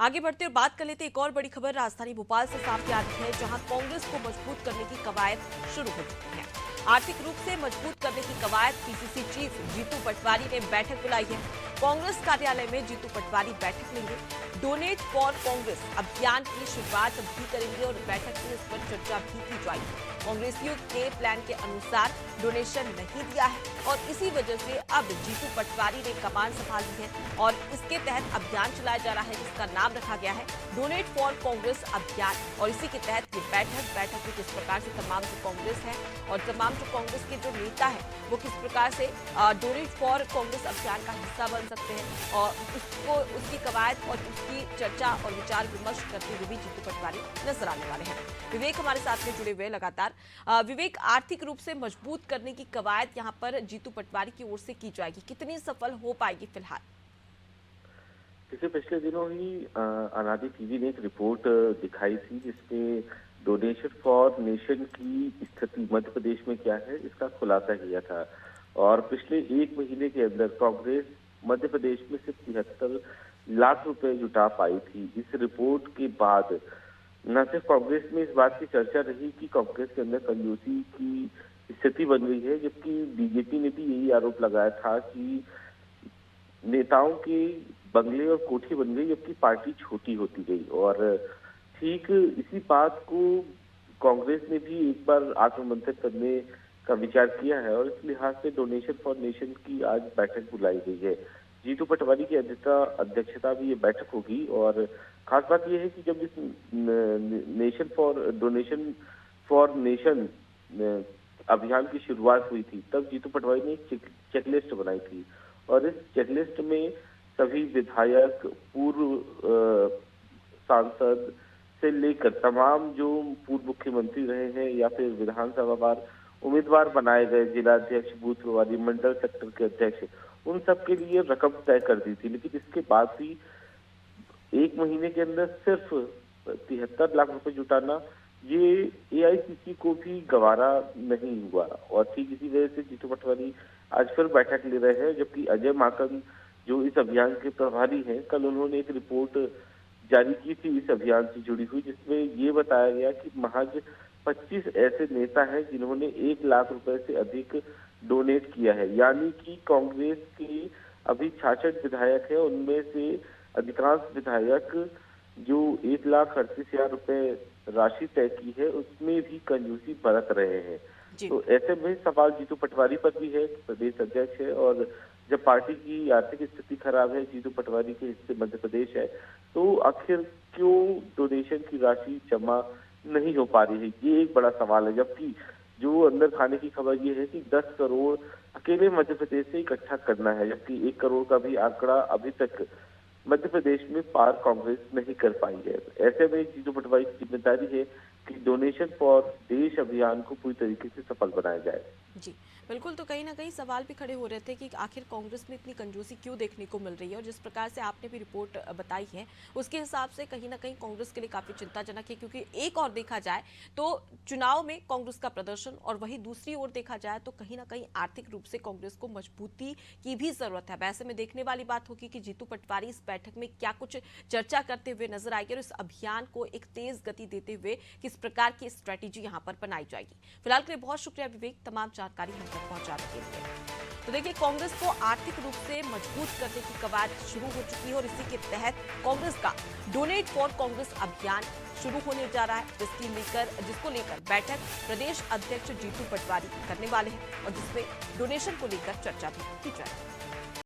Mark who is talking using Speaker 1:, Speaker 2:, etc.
Speaker 1: आगे बढ़ते और बात कर लेते एक और बड़ी खबर राजधानी भोपाल से सामने आ रही है, जहां कांग्रेस को मजबूत करने की कवायद शुरू हो चुकी है। आर्थिक रूप से मजबूत करने की कवायद पीसीसी चीफ जीतू पटवारी ने बैठक बुलाई है। कांग्रेस कार्यालय में जीतू पटवारी बैठक लेंगे। डोनेट फॉर कांग्रेस अभियान की शुरुआत भी करेंगे और बैठक में इस पर चर्चा भी की जाएगी। कांग्रेसियों के प्लान के अनुसार डोनेशन नहीं दिया है और इसी वजह से अब जीतू पटवारी ने कमान संभाली है और इसके तहत अभियान चलाया जा रहा है, जिसका नाम रखा गया है डोनेट फॉर कांग्रेस अभियान। और इसी के तहत ये बैठक में किस प्रकार से तमाम जो कांग्रेस है और तमाम जो कांग्रेस के जो नेता है वो किस प्रकार से डोनेट फॉर कांग्रेस अभियान का हिस्सा बन सकते हैं और उसकी कवायद और उसकी चर्चा और विचार विमर्श करते हुए भी जीतू पटवारी नजर आने वाले हैं। विवेक हमारे साथ में जुड़े हुए लगातार। विवेक, आर्थिक रूप से मजबूत करने की कवायद यहाँ पर जीतू पटवारी की ओर से की जाएगी, कितनी सफल हो पाएगी फिलहाल?
Speaker 2: जैसे पिछले दिनों ही अनादि टीवी ने एक रिपोर्ट दिखाई थी जिसमें डोनेशन फॉर नेशन की स्थिति मध्य प्रदेश में क्या है इसका खुलासा किया था। और पिछले एक महीने के अंदर कांग्रेस मध्य प्रदेश में सिर्फ 73 लाख रुपए जुटा पाई थी। इस रिपोर्ट के बाद न सिर्फ कांग्रेस में इस बात की चर्चा रही कि कांग्रेस के अंदर कंजूसी की स्थिति बन गई है, जबकि बीजेपी ने भी यही आरोप लगाया था कि नेताओं के बंगले और कोठी बन गई जबकि पार्टी छोटी होती गई। और ठीक इसी बात को कांग्रेस ने भी एक बार आत्ममंथन करने का विचार किया है और इस लिहाज से डोनेशन फॉर नेशन की आज बैठक बुलाई गई है। जीतू पटवारी की अध्यक्षता में ये बैठक होगी और खास बात यह है कि जब इस डोनेशन फॉर नेशन अभियान की शुरुआत हुई थी तब जीतू पटवारी ने एक चेकलिस्ट बनाई थी और इस चेकलिस्ट में सभी विधायक, पूर्व सांसद से लेकर तमाम जो पूर्व मुख्यमंत्री रहे हैं या फिर विधानसभा बार उम्मीदवार बनाए गए, जिलाध्यक्ष, बूथ प्रभारी, मंडल सेक्टर के अध्यक्ष, उन सब के लिए रकम तय कर दी थी। लेकिन इसके बाद भी एक महीने के अंदर सिर्फ 73 लाख रुपए जुटाना ये एआईसीसी को भी गवारा नहीं हुआ और ठीक इसी वजह से जीतू पटवारी आज फिर बैठक ले रहे हैं। जबकि अजय माकन जो इस अभियान के प्रभारी हैं, कल उन्होंने एक रिपोर्ट जारी की थी इस अभियान से जुड़ी हुई, जिसमें ये बताया गया कि महज 25 ऐसे नेता हैं जिन्होंने 1 लाख रुपए से अधिक डोनेट किया है। यानी कि कांग्रेस के अभी 66 विधायक हैं, उनमें से अधिकांश विधायक जो 1,38,000 रुपए राशि तय की है उसमें भी कंजूसी बरत रहे हैं। तो ऐसे में सवाल जीतू पटवारी पर भी है, प्रदेश अध्यक्ष है और जब पार्टी की आर्थिक स्थिति खराब है, जीतू पटवारी के हिस्से मध्य प्रदेश है, तो आखिर क्यों डोनेशन की राशि जमा नहीं हो पा रही है, ये एक बड़ा सवाल है। जबकि जो अंदर खाने की खबर ये है कि 10 करोड़ अकेले मध्य प्रदेश से इकट्ठा करना है, जबकि 1 करोड़ का भी आंकड़ा अभी तक मध्य प्रदेश में पार कांग्रेस नहीं कर पाई है। ऐसे में जीतू पटवारी की जिम्मेदारी है कि डोनेशन फॉर देश अभियान को पूरी तरीके से सफल बनाया जाए।
Speaker 1: जी बिल्कुल, तो कहीं ना कहीं सवाल भी खड़े हो रहे थे कि आखिर कांग्रेस में इतनी कंजूसी क्यों देखने को मिल रही है और जिस प्रकार से आपने भी रिपोर्ट बताई है उसके हिसाब से कहीं ना कहीं कांग्रेस के लिए काफी चिंताजनक है, क्योंकि एक और देखा जाए तो चुनाव में कांग्रेस का प्रदर्शन और वहीं दूसरी ओर देखा जाए तो कहीं ना कहीं आर्थिक रूप से कांग्रेस को मजबूती की भी जरूरत है। ऐसे में देखने वाली बात होगी कि जीतू पटवारी इस बैठक में क्या कुछ चर्चा करते हुए नजर आएगी और इस अभियान को एक तेज गति देते हुए किस प्रकार की स्ट्रैटेजी यहाँ पर बनाई जाएगी। फिलहाल के लिए बहुत शुक्रिया विवेक, तमाम जानकारी हम तक पहुंचाने के लिए। तो देखिए, कांग्रेस को आर्थिक रूप से मजबूत करने की कवायद शुरू हो चुकी है और इसी के तहत कांग्रेस का डोनेट फॉर कांग्रेस अभियान शुरू होने जा रहा है, जिसको लेकर बैठक प्रदेश अध्यक्ष जीतू पटवारी करने वाले हैं और जिसमें डोनेशन को लेकर चर्चा भी की जाएगी।